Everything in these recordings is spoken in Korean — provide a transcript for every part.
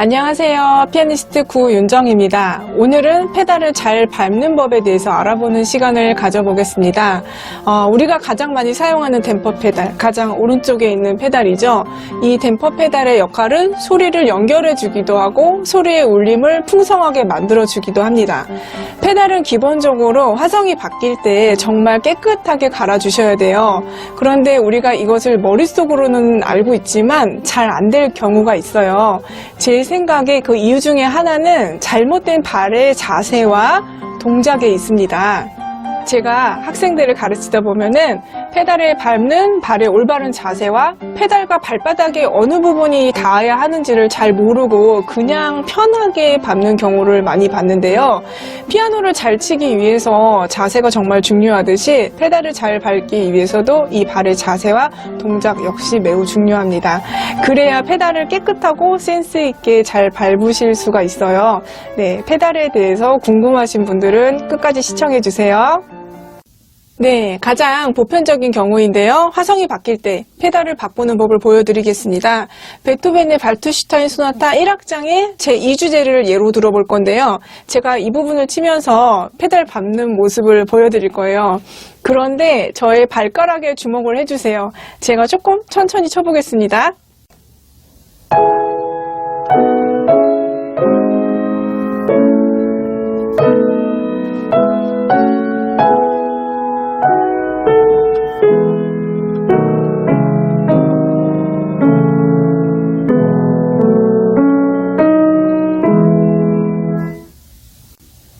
안녕하세요. 피아니스트 구윤정입니다. 오늘은 페달을 잘 밟는 법에 대해서 알아보는 시간을 가져보겠습니다. 우리가 가장 많이 사용하는 댐퍼 페달, 가장 오른쪽에 있는 페달이죠. 이 댐퍼 페달의 역할은 소리를 연결해 주기도 하고 소리의 울림을 풍성하게 만들어 주기도 합니다. 페달은 기본적으로 화성이 바뀔 때 정말 깨끗하게 갈아주셔야 돼요. 그런데 우리가 이것을 머릿속으로는 알고 있지만 잘 안 될 경우가 있어요. 제 생각에 그 이유 중에 하나는 잘못된 발의 자세와 동작에 있습니다. 제가 학생들을 가르치다 보면은 페달을 밟는 발의 올바른 자세와 페달과 발바닥의 어느 부분이 닿아야 하는지를 잘 모르고 그냥 편하게 밟는 경우를 많이 봤는데요. 피아노를 잘 치기 위해서 자세가 정말 중요하듯이 페달을 잘 밟기 위해서도 이 발의 자세와 동작 역시 매우 중요합니다. 그래야 페달을 깨끗하고 센스 있게 잘 밟으실 수가 있어요. 네, 페달에 대해서 궁금하신 분들은 끝까지 시청해 주세요. 네, 가장 보편적인 경우인데요. 화성이 바뀔 때 페달을 바꾸는 법을 보여드리겠습니다. 베토벤의 발투슈타인 소나타 1악장의 제2주제를 예로 들어볼 건데요. 제가 이 부분을 치면서 페달 밟는 모습을 보여드릴 거예요. 그런데 저의 발가락에 주목을 해주세요. 제가 조금 천천히 쳐보겠습니다.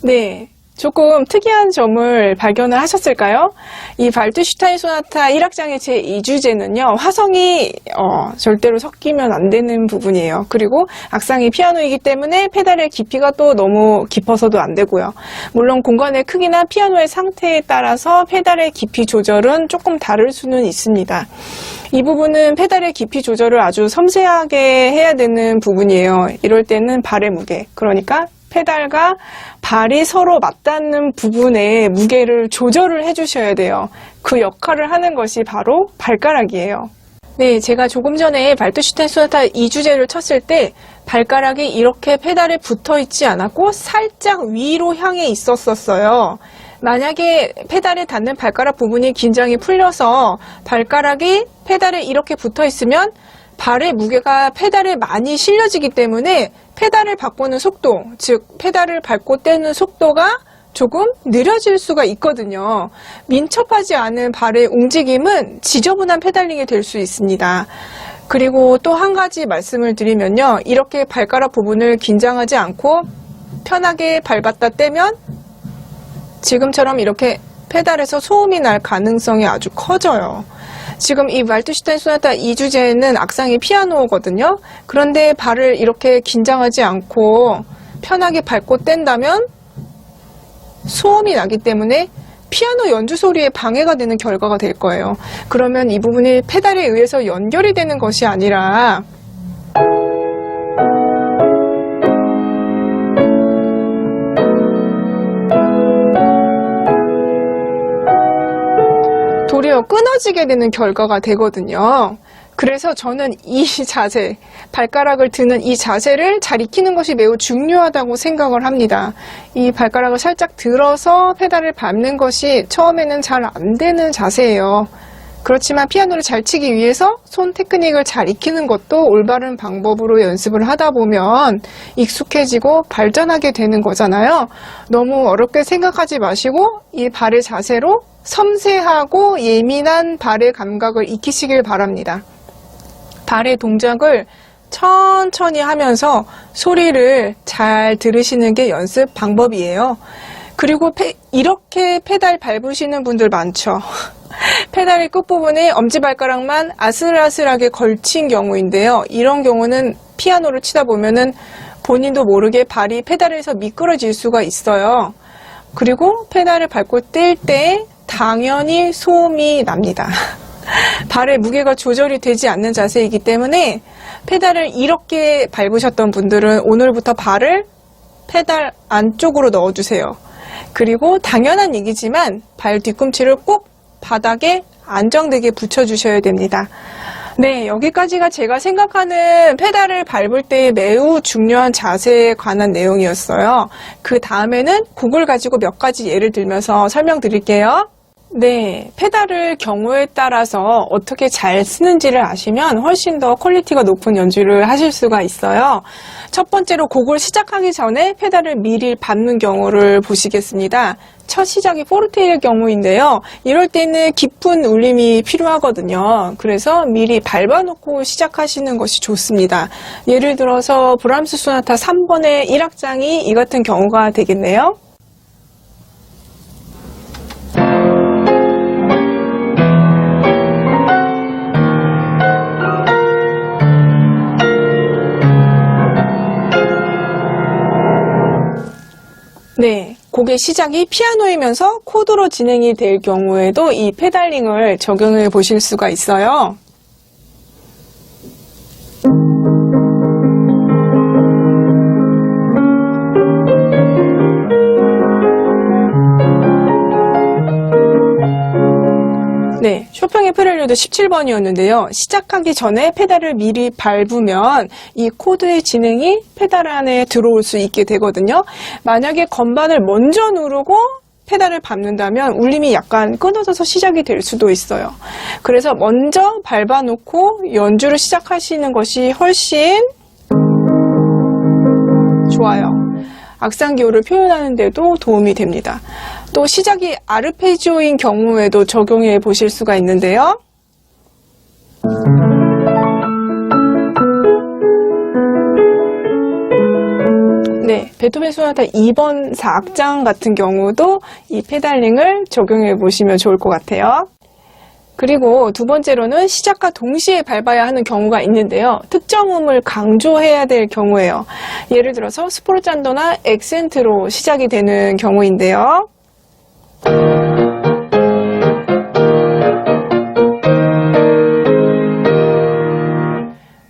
네, 조금 특이한 점을 발견을 하셨을까요? 이 발투슈타인 소나타 1악장의 제2주제는요, 화성이 절대로 섞이면 안 되는 부분이에요. 그리고 악상이 피아노이기 때문에 페달의 깊이가 또 너무 깊어서도 안 되고요. 물론 공간의 크기나 피아노의 상태에 따라서 페달의 깊이 조절은 조금 다를 수는 있습니다. 이 부분은 페달의 깊이 조절을 아주 섬세하게 해야 되는 부분이에요. 이럴 때는 발의 무게, 그러니까 페달과 발이 서로 맞닿는 부분에 무게를 조절을 해주셔야 돼요. 그 역할을 하는 것이 바로 발가락이에요. 네, 제가 조금 전에 발투슈타인 소나타 2주제를 쳤을 때 발가락이 이렇게 페달에 붙어 있지 않았고 살짝 위로 향해 있었어요. 만약에 페달에 닿는 발가락 부분이 긴장이 풀려서 발가락이 페달에 이렇게 붙어 있으면 발의 무게가 페달에 많이 실려지기 때문에 페달을 바꾸는 속도, 즉 페달을 밟고 떼는 속도가 조금 느려질 수가 있거든요. 민첩하지 않은 발의 움직임은 지저분한 페달링이 될 수 있습니다. 그리고 또 한 가지 말씀을 드리면요. 이렇게 발가락 부분을 긴장하지 않고 편하게 밟았다 떼면 지금처럼 이렇게 페달에서 소음이 날 가능성이 아주 커져요. 지금 이 발투슈타인 소나타 2주제는 악상이 피아노거든요. 그런데 발을 이렇게 긴장하지 않고 편하게 밟고 뗀다면 소음이 나기 때문에 피아노 연주 소리에 방해가 되는 결과가 될 거예요. 그러면 이 부분이 페달에 의해서 연결이 되는 것이 아니라 도리어 끊어지게 되는 결과가 되거든요. 그래서 저는 이 자세, 발가락을 드는 이 자세를 잘 익히는 것이 매우 중요하다고 생각을 합니다. 이 발가락을 살짝 들어서 페달을 밟는 것이 처음에는 잘 안 되는 자세예요. 그렇지만 피아노를 잘 치기 위해서 손 테크닉을 잘 익히는 것도 올바른 방법으로 연습을 하다 보면 익숙해지고 발전하게 되는 거잖아요. 너무 어렵게 생각하지 마시고 이 발의 자세로 섬세하고 예민한 발의 감각을 익히시길 바랍니다. 발의 동작을 천천히 하면서 소리를 잘 들으시는 게 연습 방법이에요. 그리고 이렇게 페달 밟으시는 분들 많죠. 페달의 끝부분에 엄지발가락만 아슬아슬하게 걸친 경우인데요. 이런 경우는 피아노를 치다 보면은 본인도 모르게 발이 페달에서 미끄러질 수가 있어요. 그리고 페달을 밟고 뗄 때 당연히 소음이 납니다. 발의 무게가 조절이 되지 않는 자세이기 때문에 페달을 이렇게 밟으셨던 분들은 오늘부터 발을 페달 안쪽으로 넣어주세요. 그리고 당연한 얘기지만 발 뒤꿈치를 꼭 바닥에 안정되게 붙여주셔야 됩니다. 네, 여기까지가 제가 생각하는 페달을 밟을 때 매우 중요한 자세에 관한 내용이었어요. 그 다음에는 곡을 가지고 몇 가지 예를 들면서 설명드릴게요. 네, 페달을 경우에 따라서 어떻게 잘 쓰는지를 아시면 훨씬 더 퀄리티가 높은 연주를 하실 수가 있어요. 첫 번째로 곡을 시작하기 전에 페달을 미리 밟는 경우를 보시겠습니다. 첫 시작이 포르테일 경우인데요. 이럴 때는 깊은 울림이 필요하거든요. 그래서 미리 밟아놓고 시작하시는 것이 좋습니다. 예를 들어서 브람스 소나타 3번의 1악장이 이 같은 경우가 되겠네요. 네, 곡의 시작이 피아노이면서 코드로 진행이 될 경우에도 이 페달링을 적용해 보실 수가 있어요. 네, 쇼팽의 프렐류드 17번이었는데요. 시작하기 전에 페달을 미리 밟으면 이 코드의 진행이 페달 안에 들어올 수 있게 되거든요. 만약에 건반을 먼저 누르고 페달을 밟는다면 울림이 약간 끊어져서 시작이 될 수도 있어요. 그래서 먼저 밟아놓고 연주를 시작하시는 것이 훨씬 좋아요. 악상 기호를 표현하는 데도 도움이 됩니다. 또 시작이 아르페지오인 경우에도 적용해 보실 수가 있는데요. 네, 베토벤 소나타 2번 4악장 같은 경우도 이 페달링을 적용해 보시면 좋을 것 같아요. 그리고 두 번째로는 시작과 동시에 밟아야 하는 경우가 있는데요. 특정 음을 강조해야 될 경우예요. 예를 들어서 스포르잔도나 액센트로 시작이 되는 경우인데요.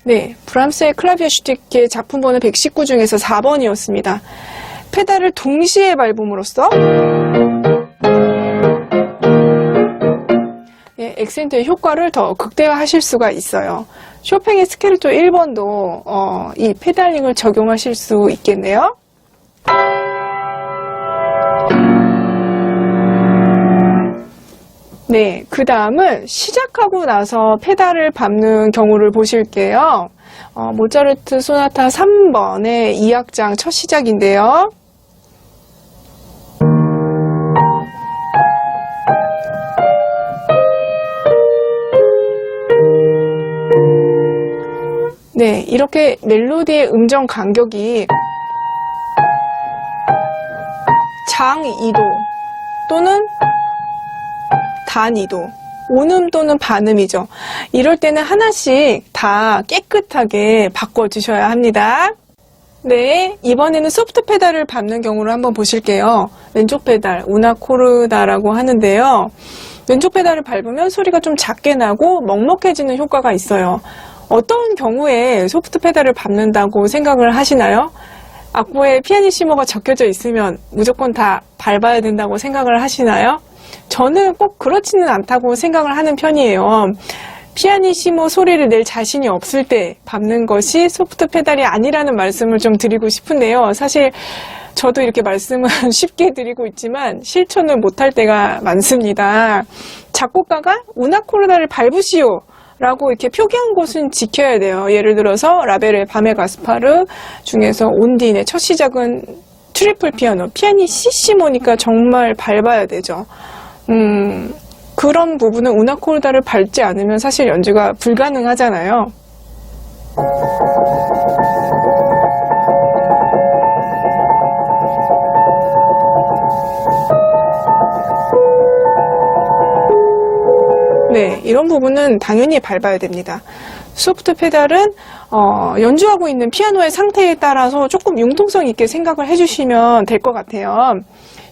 네, 브람스의 클라비어 슈티케 작품번호 119 중에서 4번이었습니다. 페달을 동시에 밟음으로써 액센트의 효과를 더 극대화하실 수가 있어요. 쇼팽의 스케르토 1번도 이 페달링을 적용하실 수 있겠네요. 네, 그 다음은 시작하고 나서 페달을 밟는 경우를 보실게요. 모차르트 소나타 3번의 2악장 첫 시작인데요. 네, 이렇게 멜로디의 음정 간격이 장 2도 또는 단 2도, 온음 또는 반음이죠. 이럴 때는 하나씩 다 깨끗하게 바꿔주셔야 합니다. 네, 이번에는 소프트 페달을 밟는 경우를 한번 보실게요. 왼쪽 페달, 우나코르다라고 하는데요. 왼쪽 페달을 밟으면 소리가 좀 작게 나고 먹먹해지는 효과가 있어요. 어떤 경우에 소프트 페달을 밟는다고 생각을 하시나요? 악보에 피아니시모가 적혀져 있으면 무조건 다 밟아야 된다고 생각을 하시나요? 저는 꼭 그렇지는 않다고 생각을 하는 편이에요. 피아니시모 소리를 낼 자신이 없을 때 밟는 것이 소프트 페달이 아니라는 말씀을 좀 드리고 싶은데요. 사실 저도 이렇게 말씀은 쉽게 드리고 있지만 실천을 못할 때가 많습니다. 작곡가가 우나코르다를 밟으시오 라고 이렇게 표기한 곳은 지켜야 돼요. 예를 들어서 라벨의 밤의 가스파르 중에서 온딘의 첫 시작은 트리플 피아노, 피아니시시모니까 정말 밟아야 되죠. 그런 부분은 우나코르다를 밟지 않으면 사실 연주가 불가능하잖아요. 네, 이런 부분은 당연히 밟아야 됩니다. 소프트 페달은 연주하고 있는 피아노의 상태에 따라서 조금 융통성 있게 생각을 해주시면 될 것 같아요.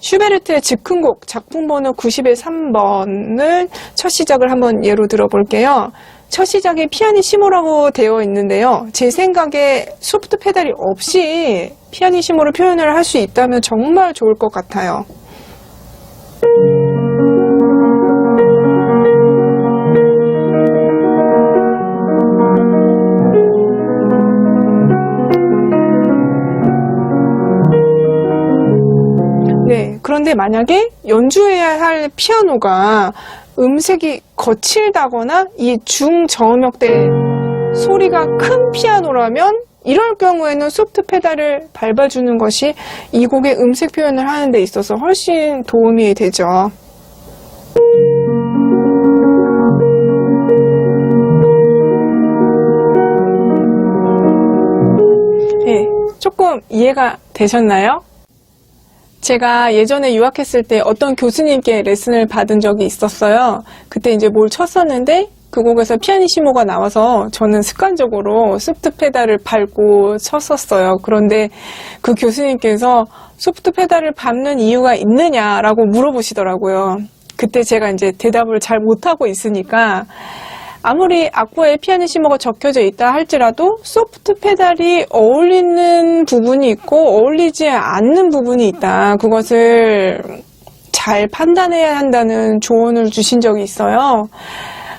슈베르트의 즉흥곡 작품번호 90의 3번을 첫 시작을 한번 예로 들어볼게요. 첫 시작에 피아니시모라고 되어 있는데요. 제 생각에 소프트 페달이 없이 피아니시모를 표현을 할 수 있다면 정말 좋을 것 같아요. 그런데 만약에 연주해야 할 피아노가 음색이 거칠다거나 이 중저음역대 소리가 큰 피아노라면 이럴 경우에는 소프트 페달을 밟아주는 것이 이 곡의 음색 표현을 하는 데 있어서 훨씬 도움이 되죠. 네, 조금 이해가 되셨나요? 제가 예전에 유학했을 때 어떤 교수님께 레슨을 받은 적이 있었어요. 그때 이제 뭘 쳤었는데 그 곡에서 피아니시모가 나와서 저는 습관적으로 소프트 페달을 밟고 쳤었어요. 그런데 그 교수님께서 소프트 페달을 밟는 이유가 있느냐라고 물어보시더라고요. 그때 제가 이제 대답을 잘 못하고 있으니까 아무리 악보에 피아니시모가 적혀져 있다 할지라도 소프트 페달이 어울리는 부분이 있고 어울리지 않는 부분이 있다. 그것을 잘 판단해야 한다는 조언을 주신 적이 있어요.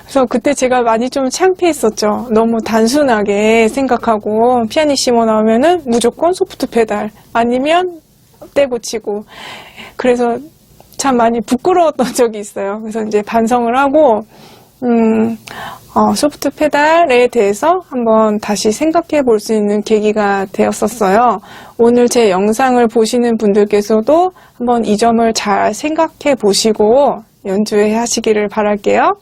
그래서 그때 제가 많이 좀 창피했었죠. 너무 단순하게 생각하고 피아니시모 나오면은 무조건 소프트 페달 아니면 떼고 치고 그래서 참 많이 부끄러웠던 적이 있어요. 그래서 이제 반성을 하고 소프트 페달에 대해서 한번 다시 생각해 볼 수 있는 계기가 되었었어요. 오늘 제 영상을 보시는 분들께서도 한번 이 점을 잘 생각해 보시고 연주해 하시기를 바랄게요.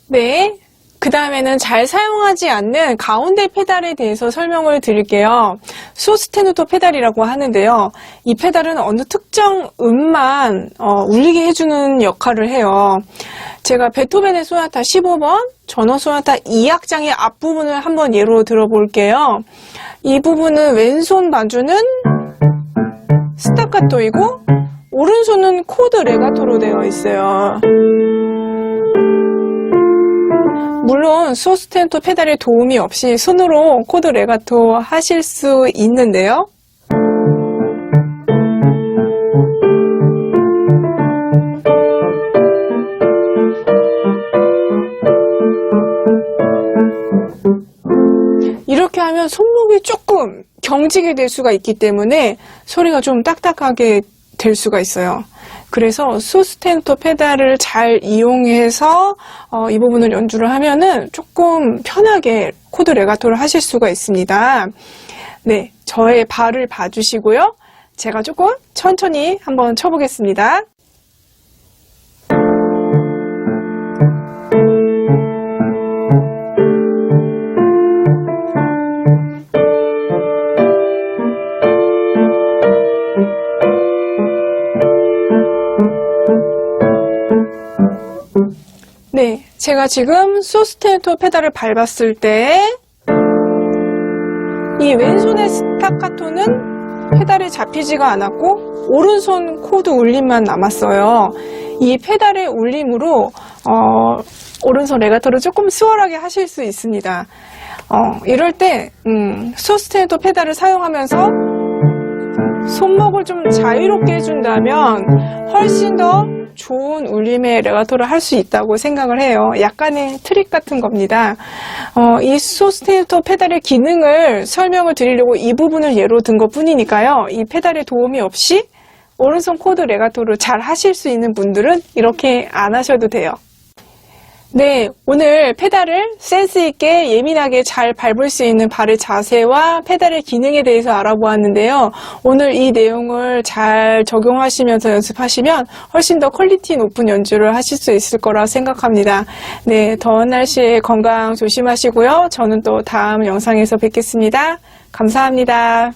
네, 그 다음에는 잘 사용하지 않는 가운데 페달에 대해서 설명을 드릴게요. 소스테누토 페달이라고 하는데요. 이 페달은 어느 특정 음만 울리게 해주는 역할을 해요. 제가 베토벤의 소나타 15번, 전원 소나타 2악장의 앞부분을 한번 예로 들어볼게요. 이 부분은 왼손 반주는 스타카토이고 오른손은 코드 레가토로 되어 있어요. 물론 소스테누토 페달의 도움이 없이 손으로 코드 레가토 하실 수 있는데요. 이렇게 하면 손목이 조금 경직이 될 수가 있기 때문에 소리가 좀 딱딱하게 될 수가 있어요. 그래서 소스테누토 페달을 잘 이용해서 이 부분을 연주를 하면은 조금 편하게 코드 레가토를 하실 수가 있습니다. 네, 저의 발을 봐주시고요. 제가 조금 천천히 한번 쳐보겠습니다. 네, 제가 지금 소스테누토 페달을 밟았을 때 이 왼손의 스타카토는 페달이 잡히지가 않았고 오른손 코드 울림만 남았어요. 이 페달의 울림으로 오른손 레가토를 조금 수월하게 하실 수 있습니다. 이럴 때 소스테누토 페달을 사용하면서 손목을 좀 자유롭게 해준다면 훨씬 더 좋은 울림의 레가토를 할 수 있다고 생각을 해요. 약간의 트릭 같은 겁니다. 이 소스테누토 페달의 기능을 설명을 드리려고 이 부분을 예로 든 것 뿐이니까요. 이 페달의 도움이 없이 오른손 코드 레가토를 잘 하실 수 있는 분들은 이렇게 안 하셔도 돼요. 네, 오늘 페달을 센스 있게 예민하게 잘 밟을 수 있는 발의 자세와 페달의 기능에 대해서 알아보았는데요. 오늘 이 내용을 잘 적용하시면서 연습하시면 훨씬 더 퀄리티 높은 연주를 하실 수 있을 거라 생각합니다. 네, 더운 날씨에 건강 조심하시고요. 저는 또 다음 영상에서 뵙겠습니다. 감사합니다.